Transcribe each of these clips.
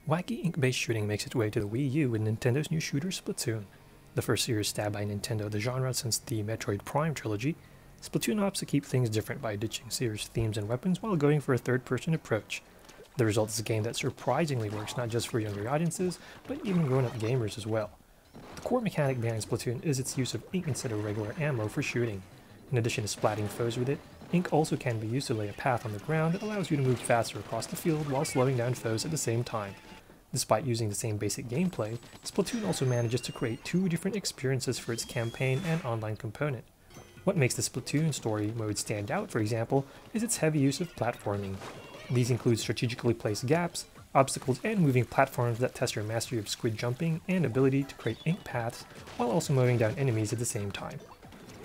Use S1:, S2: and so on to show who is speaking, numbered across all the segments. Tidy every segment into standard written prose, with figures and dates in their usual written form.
S1: Wacky ink-based shooting makes its way to the Wii U with Nintendo's new shooter Splatoon. The first serious stab by Nintendo of the genre since the Metroid Prime trilogy, Splatoon opts to keep things different by ditching serious themes and weapons while going for a third-person approach. The result is a game that surprisingly works not just for younger audiences, but even grown-up gamers as well. The core mechanic behind Splatoon is its use of ink instead of regular ammo for shooting. In addition to splatting foes with it, ink also can be used to lay a path on the ground that allows you to move faster across the field while slowing down foes at the same time. Despite using the same basic gameplay, Splatoon also manages to create two different experiences for its campaign and online component. What makes the Splatoon story mode stand out, for example, is its heavy use of platforming. These include strategically placed gaps, obstacles, and moving platforms that test your mastery of squid jumping and ability to create ink paths while also mowing down enemies at the same time.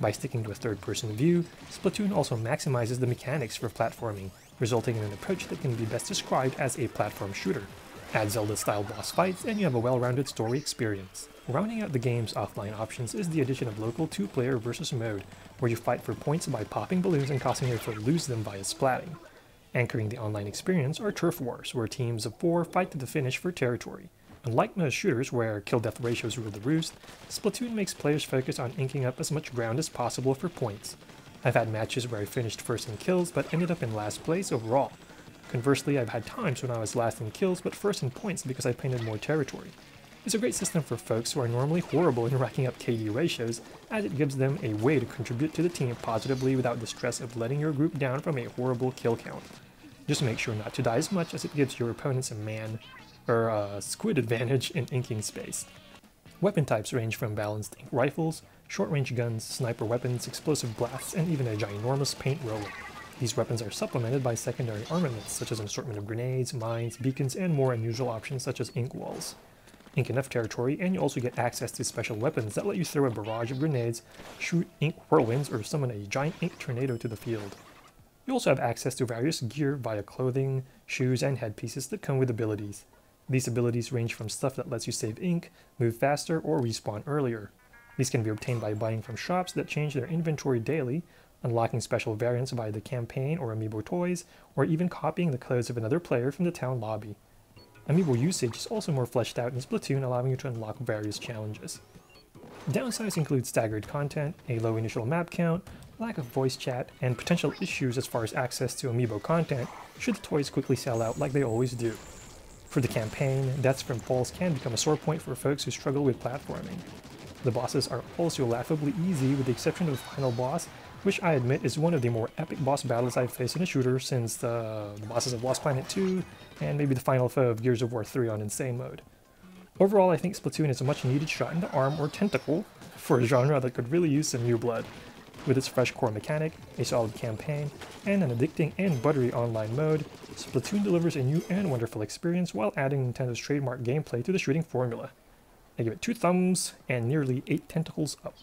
S1: By sticking to a third-person view, Splatoon also maximizes the mechanics for platforming, resulting in an approach that can be best described as a platform shooter. Add Zelda-style boss fights and you have a well-rounded story experience. Rounding out the game's offline options is the addition of local 2-player versus mode, where you fight for points by popping balloons and causing your foe to lose them via splatting. Anchoring the online experience are turf wars, where teams of 4 fight to the finish for territory. Unlike most shooters, where kill-death ratios rule the roost, Splatoon makes players focus on inking up as much ground as possible for points. I've had matches where I finished first in kills but ended up in last place overall. Conversely, I've had times when I was last in kills but first in points because I painted more territory. It's a great system for folks who are normally horrible in racking up KD ratios, as it gives them a way to contribute to the team positively without the stress of letting your group down from a horrible kill count. Just make sure not to die as much, as it gives your opponents a squid advantage in inking space. Weapon types range from balanced ink rifles, short-range guns, sniper weapons, explosive blasts, and even a ginormous paint roller. These weapons are supplemented by secondary armaments such as an assortment of grenades, mines, beacons, and more unusual options such as ink walls. Ink enough territory, and you also get access to special weapons that let you throw a barrage of grenades, shoot ink whirlwinds, or summon a giant ink tornado to the field. You also have access to various gear via clothing, shoes, and headpieces that come with abilities. These abilities range from stuff that lets you save ink, move faster, or respawn earlier. These can be obtained by buying from shops that change their inventory daily, unlocking special variants via the campaign or amiibo toys, or even copying the clothes of another player from the town lobby. Amiibo usage is also more fleshed out in Splatoon, allowing you to unlock various challenges. Downsides include staggered content, a low initial map count, lack of voice chat, and potential issues as far as access to amiibo content should the toys quickly sell out like they always do. For the campaign, deaths from falls can become a sore point for folks who struggle with platforming. The bosses are also laughably easy with the exception of the final boss, which I admit is one of the more epic boss battles I've faced in a shooter since the bosses of Lost Planet 2 and maybe the final foe of Gears of War 3 on Insane Mode. Overall, I think Splatoon is a much needed shot in the arm or tentacle for a genre that could really use some new blood. With its fresh core mechanic, a solid campaign, and an addicting and buttery online mode, Splatoon delivers a new and wonderful experience while adding Nintendo's trademark gameplay to the shooting formula. I give it 2 thumbs and nearly 8 tentacles up.